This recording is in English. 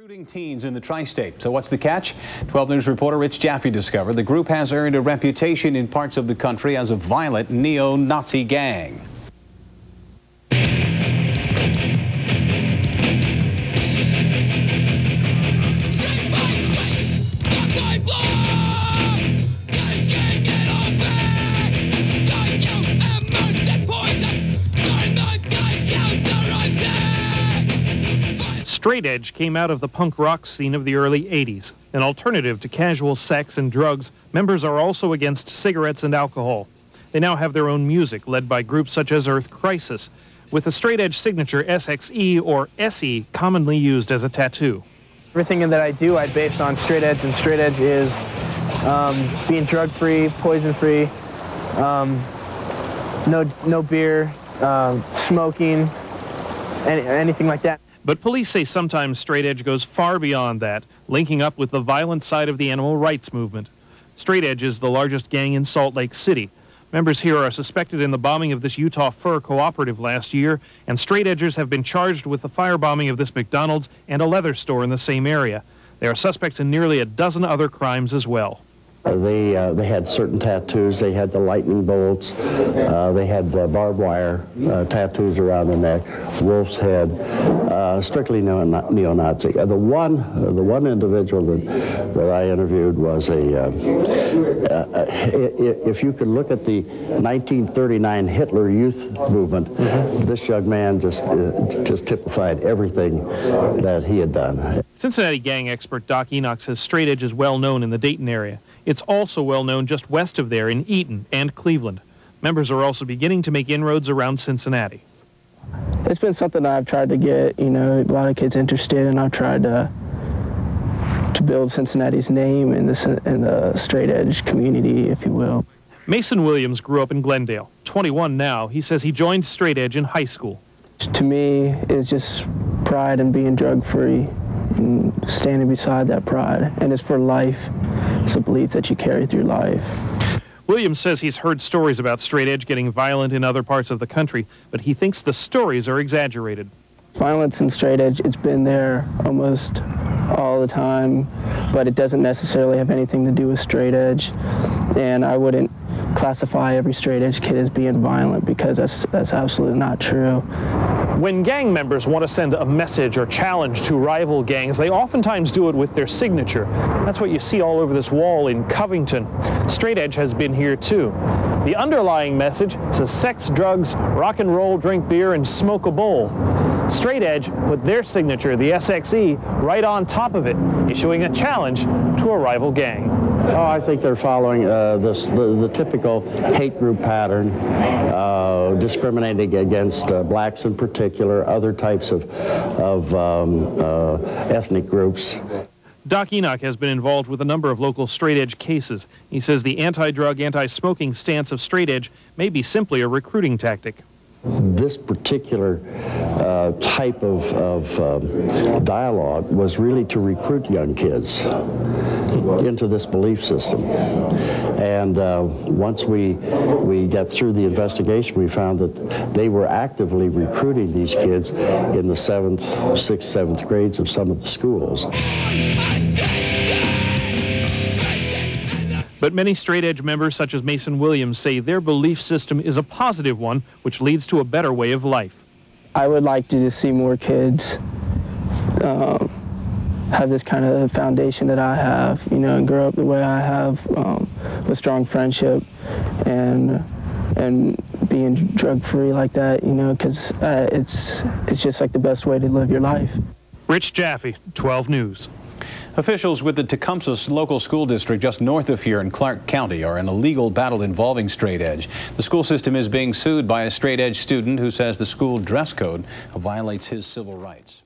Recruiting teens in the tri-state. So what's the catch? 12 News reporter Rich Jaffe discovered the group has earned a reputation in parts of the country as a violent neo-Nazi gang. Straight edge came out of the punk rock scene of the early 80s. An alternative to casual sex and drugs, members are also against cigarettes and alcohol. They now have their own music, led by groups such as Earth Crisis, with the straight edge signature SXE or SE commonly used as a tattoo. Everything that I do, I base on straight edge, and straight edge is being drug-free, poison-free, no beer, smoking, anything like that. But police say sometimes straight edge goes far beyond that, linking up with the violent side of the animal rights movement. Straight edge is the largest gang in Salt Lake City. Members here are suspected in the bombing of this Utah fur cooperative last year, and straight edgers have been charged with the firebombing of this McDonald's and a leather store in the same area. They are suspects in nearly a dozen other crimes as well. They had certain tattoos. They had the lightning bolts. They had barbed wire tattoos around the neck. Wolf's head. Strictly neo-Nazi. The one individual that I interviewed was if you could look at the 1939 Hitler Youth movement, this young man just typified everything that he had done. Cincinnati gang expert Doc Enoch says straight edge is well known in the Dayton area. It's also well known just west of there in Eaton and Cleveland. Members are also beginning to make inroads around Cincinnati. It's been something I've tried to get, a lot of kids interested, and I've tried to build Cincinnati's name in the straight edge community, if you will. Mason Williams grew up in Glendale. 21 now, he says he joined straight edge in high school. To me, it's just pride in being drug-free and standing beside that pride, and it's for life. It's a belief that you carry through life. Williams says he's heard stories about straight edge getting violent in other parts of the country, but he thinks the stories are exaggerated. Violence in straight edge, it's been there almost all the time, but it doesn't necessarily have anything to do with straight edge. And I wouldn't classify every straight edge kid as being violent, because that's absolutely not true. When gang members want to send a message or challenge to rival gangs, they oftentimes do it with their signature. That's what you see all over this wall in Covington. Straight edge has been here too. The underlying message says sex, drugs, rock and roll, drink beer, and smoke a bowl. Straight edge put their signature, the SXE, right on top of it, issuing a challenge to a rival gang. Oh, I think they're following the typical hate group pattern, discriminating against blacks in particular, other types of ethnic groups. Doc Enoch has been involved with a number of local straight edge cases. He says the anti-drug, anti-smoking stance of straight edge may be simply a recruiting tactic. This particular type of dialogue was really to recruit young kids into this belief system. And once we got through the investigation, we found that they were actively recruiting these kids in the 7th, 6th, 7th grades of some of the schools. But many straight edge members, such as Mason Williams, say their belief system is a positive one, which leads to a better way of life. I would like to just see more kids have this kind of foundation that I have, and grow up the way I have, with strong friendship and being drug-free like that, because it's just like the best way to live your life. Rich Jaffe, 12 News. Officials with the Tecumseh local school district just north of here in Clark County are in a legal battle involving straight edge. The school system is being sued by a straight edge student who says the school dress code violates his civil rights.